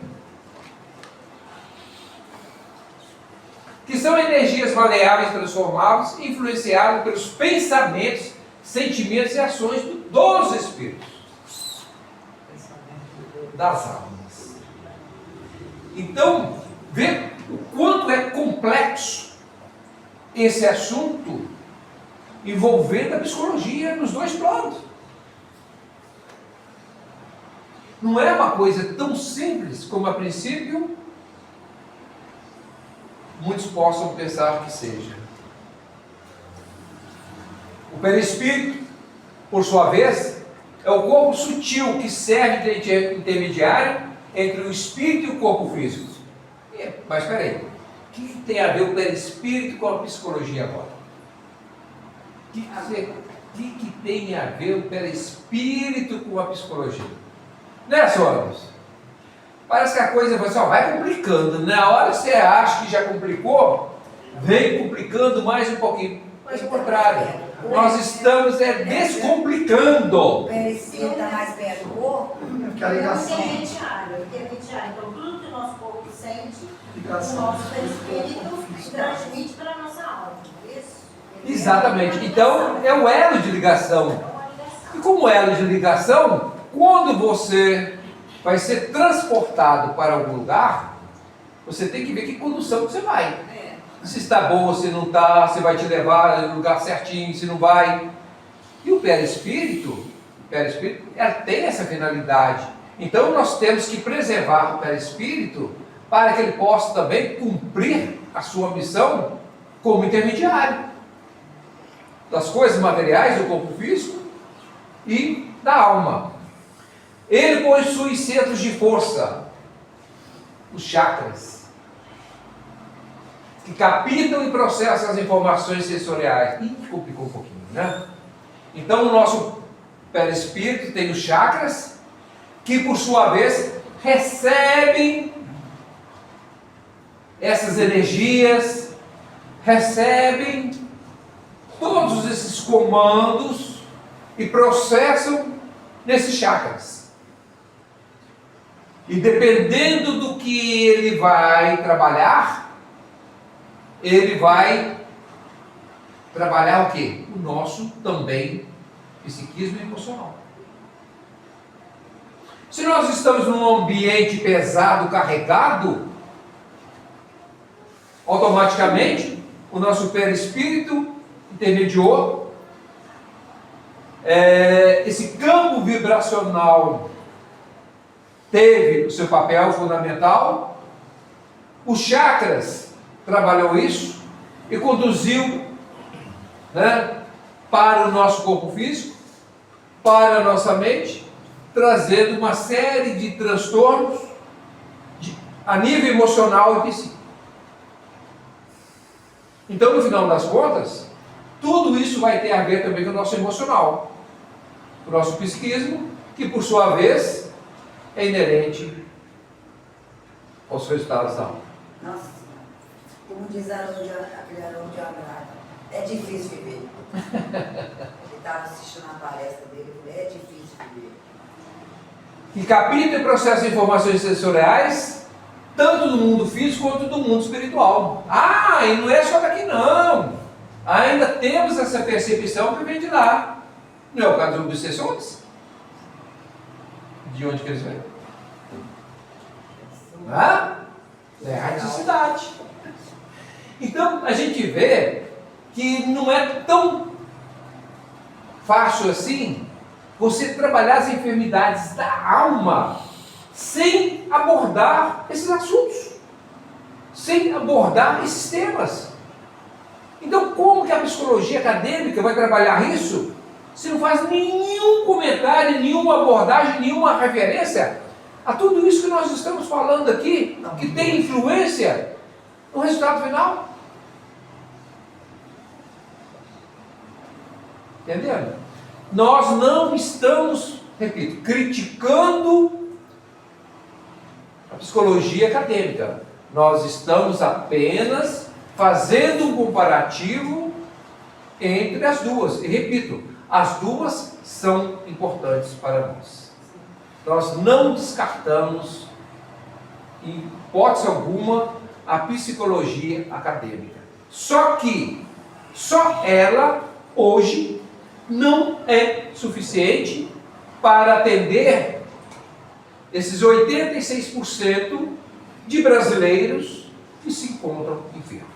Que são energias maleáveis, transformáveis, influenciadas pelos pensamentos, sentimentos e ações dos espíritos, das almas. Então, vê o quanto é complexo esse assunto envolvendo a psicologia nos dois planos. Não é uma coisa tão simples como a princípio muitos possam pensar que seja. O perispírito, por sua vez, é o corpo sutil que serve de intermediário entre o espírito e o corpo físico. Mas espera aí, o que tem a ver o perispírito com a psicologia agora? O que que tem a ver o perispírito com a psicologia? Né, senhores? Parece que a coisa vai complicando. Na hora que você acha que já complicou, vem complicando mais um pouquinho. Mas ao contrário, nós estamos descomplicando. O perispírito está mais perto do corpo. Porque a ligação. Intermediário. Então, tudo que o nosso corpo sente, o Ligação. nosso perispírito transmite para a nossa alma. Isso? Exatamente. Então, é o elo de ligação. É uma ligação. E como elo de ligação, quando você vai ser transportado para algum lugar, você tem que ver que condução que você vai. Se está boa, se não está, se vai te levar no lugar certinho, se não vai. E o perispírito, ela tem essa finalidade. Então nós temos que preservar o perispírito para que ele possa também cumprir a sua missão como intermediário das coisas materiais do corpo físico e da alma. Ele possui centros de força, os chakras, que captam e processam as informações sensoriais. Ih, complicou um pouquinho, né? Então o nosso perispírito tem os chakras, que por sua vez recebem essas energias, recebem todos esses comandos e processam nesses chakras. E dependendo do que ele vai trabalhar, ele vai trabalhar o quê? O nosso também psiquismo emocional. Se nós estamos num ambiente pesado, carregado, automaticamente o nosso perispírito intermediou, esse campo vibracional teve o seu papel fundamental, os chakras trabalhou isso e conduziu, né, para o nosso corpo físico, para a nossa mente, trazendo uma série de transtornos a nível emocional e psíquico. Então, no final das contas, tudo isso vai ter a ver também com o nosso emocional, o nosso psiquismo, que por sua vez é inerente aos resultados da alma. Nossa, como diz aquele Haroldo de Andrade, é difícil viver. Ele estava assistindo a palestra dele, eu falei, é difícil viver. Que capta e processa informações sensoriais, tanto do mundo físico quanto do mundo espiritual. Ah, e não é só daqui não. Ainda temos essa percepção que vem de lá. Não é o caso dos obsessores? De onde que eles vêm? É a radicidade. Então a gente vê que não é tão fácil assim você trabalhar as enfermidades da alma sem abordar esses assuntos, sem abordar esses temas. Então, como que a psicologia acadêmica vai trabalhar isso se não faz nenhum comentário, nenhuma abordagem, nenhuma referência a tudo isso que nós estamos falando aqui, que tem influência no resultado final? Entendendo? Nós não estamos, repito, criticando a psicologia acadêmica. Nós estamos apenas fazendo um comparativo entre as duas. E repito, as duas são importantes para nós. Nós não descartamos, em hipótese alguma, a psicologia acadêmica. Só que, só ela, hoje, não é suficiente para atender esses 86% de brasileiros que se encontram enfermos.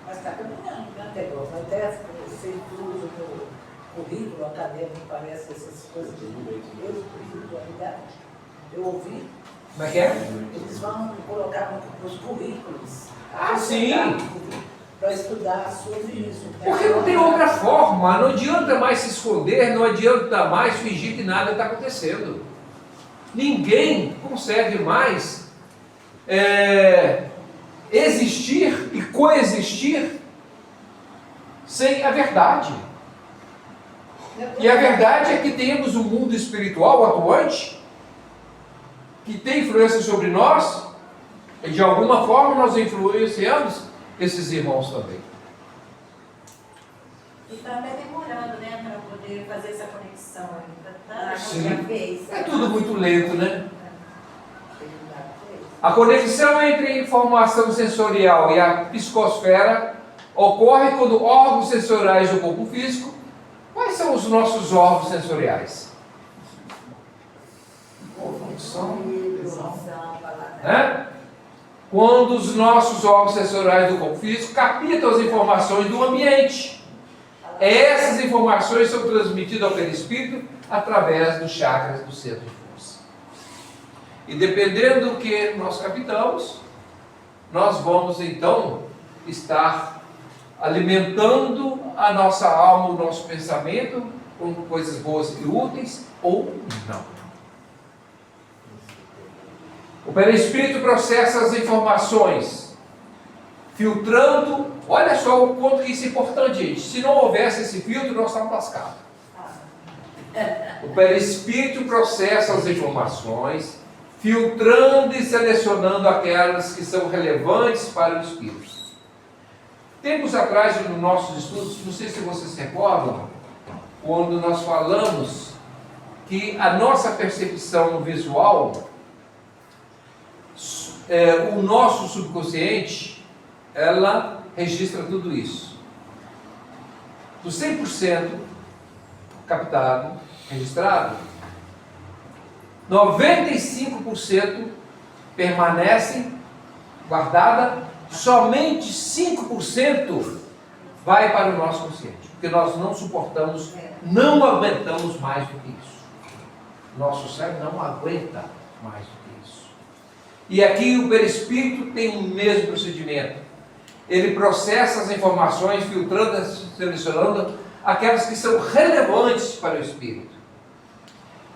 Mas está caminhando, né, Teodoro? Até você usa no currículo acadêmico, parece essas coisas de espiritualidade. Eu ouvi. Como é que é? Eles vão colocar nos currículos. Ah, sim! Para estudar sobre isso. Porque não tem outra forma, não adianta mais se esconder, não adianta mais fingir que nada está acontecendo. Ninguém consegue mais existir e coexistir sem a verdade. E a verdade é que temos um mundo espiritual atuante que tem influência sobre nós, e de alguma forma nós influenciamos esses irmãos também. E está até demorando, né, para poder fazer essa conexão ainda. Tá? Sim. Já fez. É tudo muito lento, né? A conexão entre a informação sensorial e a psicosfera ocorre quando órgãos sensoriais do corpo físico. Quais são os nossos órgãos sensoriais? Função, visão. Né? Quando os nossos órgãos sensoriais do corpo físico captam as informações do ambiente. Essas informações são transmitidas ao perispírito através dos chakras do centro de força. E dependendo do que nós captamos, nós vamos então estar alimentando a nossa alma, o nosso pensamento com coisas boas e úteis ou não. O perispírito processa as informações, filtrando. Olha só o quanto que isso é importante, gente. Se não houvesse esse filtro, nós estamos lascados. O perispírito processa as informações, filtrando e selecionando aquelas que são relevantes para o espírito. Tempos atrás, nos nossos estudos, não sei se vocês se recordam, quando nós falamos que a nossa percepção visual, o nosso subconsciente, ela registra tudo isso. Do 100% captado, registrado, 95% permanece guardada, somente 5% vai para o nosso consciente, porque nós não suportamos, não aguentamos mais do que isso. Nosso cérebro não aguenta mais do que isso. E aqui o perispírito tem o mesmo procedimento. Ele processa as informações, filtrando, selecionando aquelas que são relevantes para o espírito.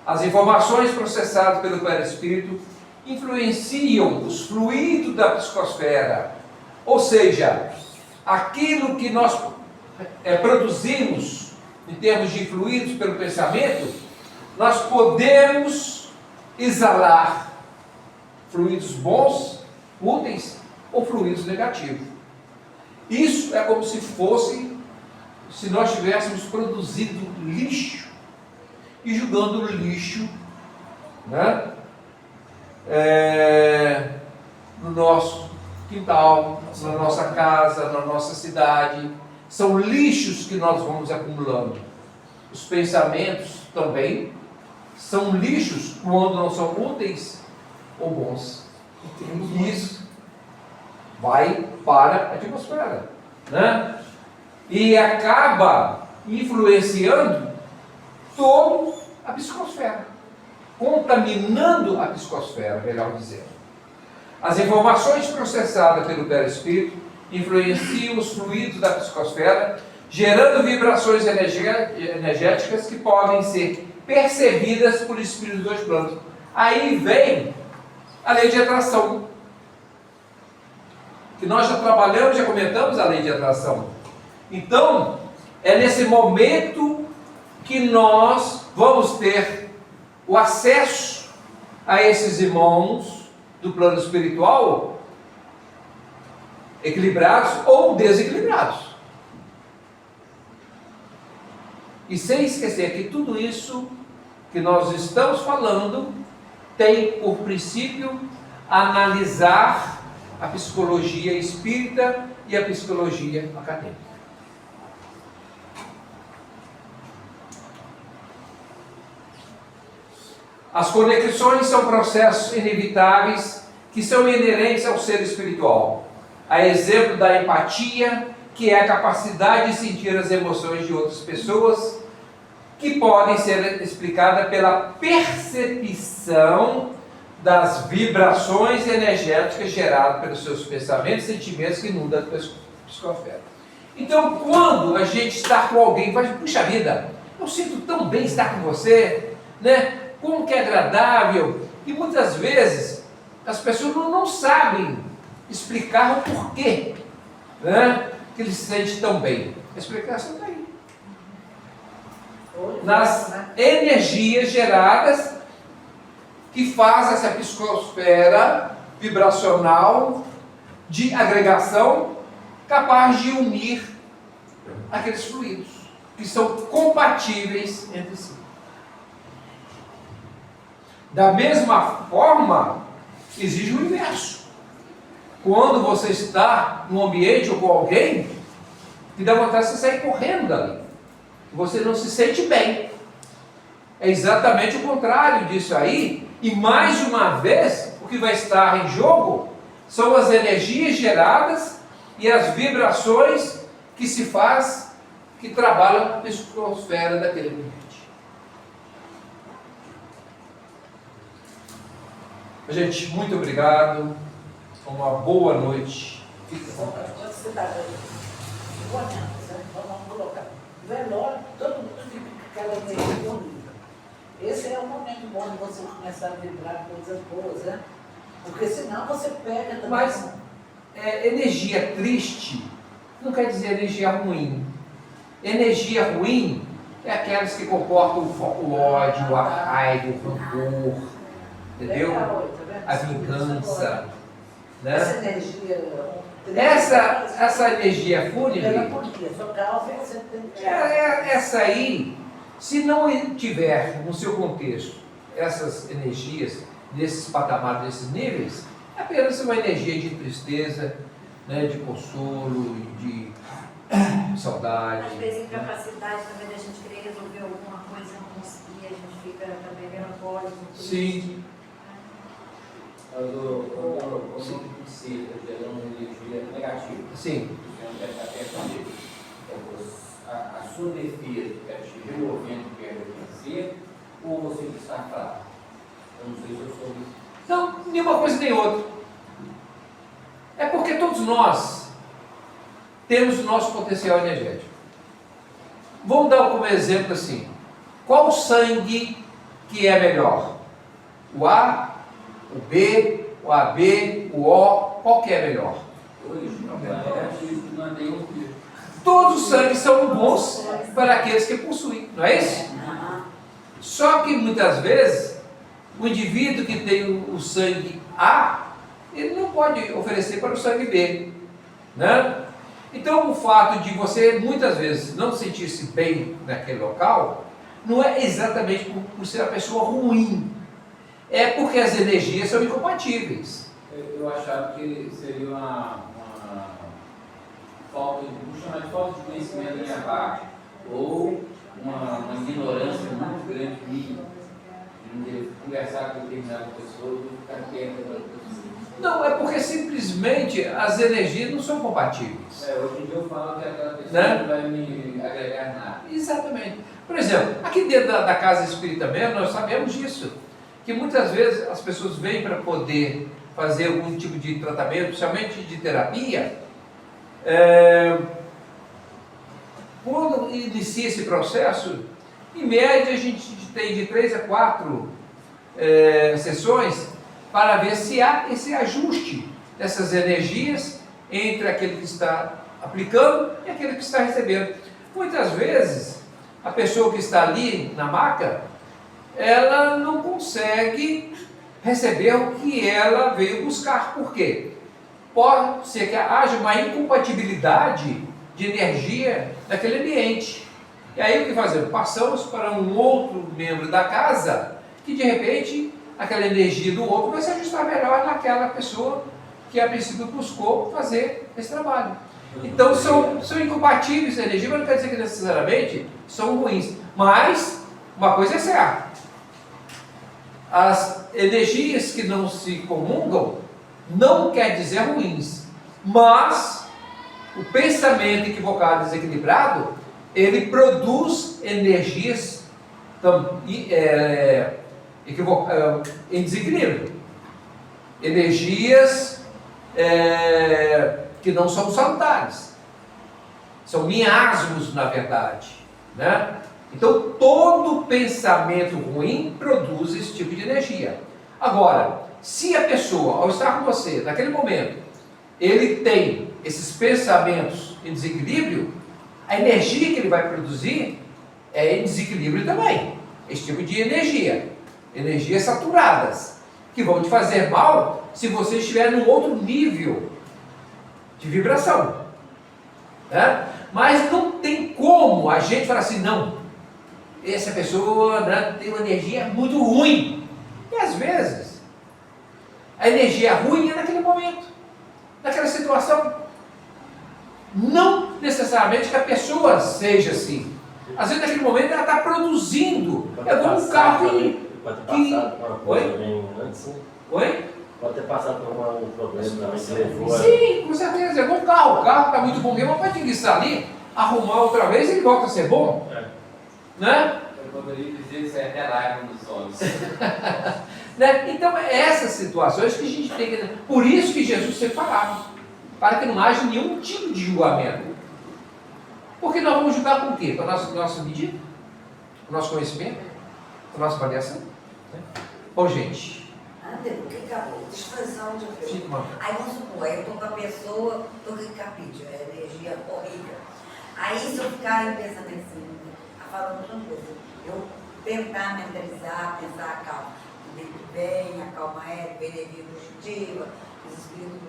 As informações processadas pelo perispírito influenciam os fluidos da psicosfera, ou seja, aquilo que nós produzimos em termos de fluidos pelo pensamento, nós podemos exalar fluidos bons, úteis ou fluidos negativos. Isso é como se nós tivéssemos produzido lixo e jogando lixo, né, no nosso quintal, na nossa casa, na nossa cidade. São lixos que nós vamos acumulando. Os pensamentos também são lixos quando não são úteis ou bons. E isso vai para a atmosfera, né? E acaba influenciando toda a psicosfera, contaminando a psicosfera, melhor dizendo. As informações processadas pelo perispírito influenciam os fluidos da psicosfera, gerando vibrações energéticas que podem ser percebidas por espíritos dos dois planos. Aí vem a lei de atração, que nós já trabalhamos, já comentamos a lei de atração. Então, é nesse momento que nós vamos ter o acesso a esses irmãos do plano espiritual equilibrados ou desequilibrados. E sem esquecer que tudo isso que nós estamos falando tem por princípio analisar a psicologia espírita e a psicologia acadêmica. As conexões são processos inevitáveis que são inerentes ao ser espiritual. A exemplo da empatia, que é a capacidade de sentir as emoções de outras pessoas, que podem ser explicadas pela percepção das vibrações energéticas geradas pelos seus pensamentos e sentimentos que inundam a psicosfera. Então, quando a gente está com alguém, vai, puxa vida, eu sinto tão bem estar com você, né? Como que é agradável. E muitas vezes as pessoas não sabem explicar o porquê, né, que eles se sentem tão bem. A explicação está aí. nas energias geradas que faz essa psicosfera vibracional de agregação capaz de unir aqueles fluidos que são compatíveis entre si. Da mesma forma, exige o inverso. Quando você está num ambiente ou com alguém que dá vontade de você sair correndo dali, você não se sente bem. É exatamente o contrário disso aí, e mais uma vez, o que vai estar em jogo são as energias geradas e as vibrações que se faz, que trabalham na psicosfera daquele ambiente. Gente, muito obrigado. Uma boa noite. Quando você está vamos colocar velório, todo mundo fica com aquela energia bonita. Esse é o momento bom de você começar a vibrar coisas boas, né? Porque senão você pega também. Mas energia triste não quer dizer energia ruim. Energia ruim é aquelas que comportam o ódio, a raiva, o rancor, entendeu? A vingança, né? Essa energia. Essa energia fúnebre, essa aí, se não tiver no seu contexto essas energias, nesses patamares, nesses níveis, é apenas uma energia de tristeza, né, de consolo, de saudade. Às vezes, incapacidade também da gente querer resolver alguma coisa e não conseguir, a gente fica também melancólico. Sim. Quando você está gerando energia negativa, Sim. você não deve estar pensando nisso. A sua defesa quer te removendo o que é vencer, ou você está fraco? Eu não sei se eu sou isso. Não, nenhuma coisa nem outra. É porque todos nós temos o nosso potencial energético. Vamos dar como exemplo assim: qual o sangue que é melhor? O A, o B, o AB, o O, qual que é melhor? Hoje, não tem um filho. Todos os sangues são bons para aqueles que possuem, não é isso? Só que muitas vezes o indivíduo que tem o sangue A, ele não pode oferecer para o sangue B, né? Então o fato de você muitas vezes não sentir-se bem naquele local, não é exatamente por ser a pessoa ruim, é porque as energias são incompatíveis. Eu achava que seria uma falta, vou chamar de falta de conhecimento da minha parte, ou uma ignorância muito grande minha, de conversar com determinada pessoa e ficar quieto da pessoa. Não, é porque simplesmente as energias não são compatíveis. Hoje em dia eu falo que aquela pessoa Né? não vai me agregar nada. Exatamente. Por exemplo, aqui dentro da casa espírita mesmo, nós sabemos disso, que muitas vezes as pessoas vêm para poder fazer algum tipo de tratamento, principalmente de terapia. Quando inicia esse processo, em média a gente tem de 3 a 4 sessões para ver se há esse ajuste dessas energias entre aquele que está aplicando e aquele que está recebendo. Muitas vezes a pessoa que está ali na maca, ela não consegue receber o que ela veio buscar. Por quê? Pode ser que haja uma incompatibilidade de energia naquele ambiente. E aí o que fazemos? Passamos para um outro membro da casa que de repente aquela energia do outro vai se ajustar melhor naquela pessoa que a princípio buscou fazer esse trabalho. Então são incompatíveis a energia, mas não quer dizer que necessariamente são ruins. Mas uma coisa é certa: as energias que não se comungam não quer dizer ruins, mas o pensamento equivocado, desequilibrado, ele produz energias em desequilíbrio, energias que não são salutares, são miasmos na verdade, né? Então todo pensamento ruim produz esse tipo de energia. Agora, se a pessoa, ao estar com você naquele momento, ele tem esses pensamentos em desequilíbrio, a energia que ele vai produzir é desequilíbrio também. Esse tipo de energia. Energias saturadas, que vão te fazer mal se você estiver num outro nível de vibração. Né? Mas não tem como a gente falar assim, não, essa pessoa, né, tem uma energia muito ruim. E às vezes, a energia ruim é naquele momento, naquela situação. Não necessariamente que a pessoa seja assim. Às vezes naquele momento ela está produzindo. É igual um carro que... Pode ter passado por uma coisa Oi? também antes, né? Oi? Pode ter passado por um problema também que levou a... Sim, com certeza. É igual um carro. O carro está muito bom, mas pode enguiçar ali, arrumar outra vez e ele volta a ser bom. Né? Eu poderia dizer que isso é até lágrima dos olhos. Né? Então, é essas situações que a gente tem que... Por isso que Jesus sempre falava, para que não haja nenhum tipo de julgamento. Porque nós vamos julgar com o quê? Com a nossa medida? Com o nosso conhecimento? Com a nossa avaliação? Né? Bom, gente... André, o que acabou? Deixa eu fazer só uma pergunta. Fica uma... Aí vamos supor, eu estou com a pessoa, estou com capítulo, é energia horrível. Aí se eu ficar aí pensando assim, falando outra coisa, eu tentar mentalizar, pensar, calma, dentro bem, acalma ela, vem energia positiva, os espíritos,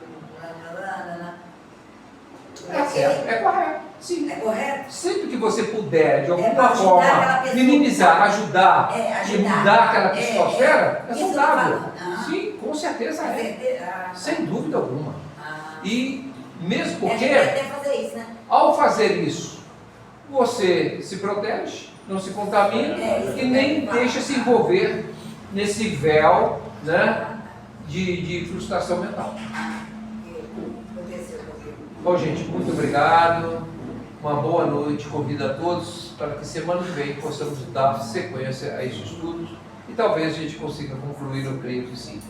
É certo, é correto. Sim. É correto? Sempre que você puder, de pra alguma ajudar forma, aquela pessoa. minimizar, ajudar, Ajudar. e mudar aquela psicosfera, é Isso que eu tô saudável. falando. Ah. Sim, com certeza é. Certeza? Sem dúvida alguma. Ah. E mesmo A gente porque, deve até fazer isso, né? ao fazer isso, você se protege, não se contamina e nem deixa se envolver nesse véu, né, de frustração mental. Bom, gente, muito obrigado. Uma boa noite. Convido a todos para que semana que vem possamos dar sequência a esses estudos e talvez a gente consiga concluir, eu creio que sim.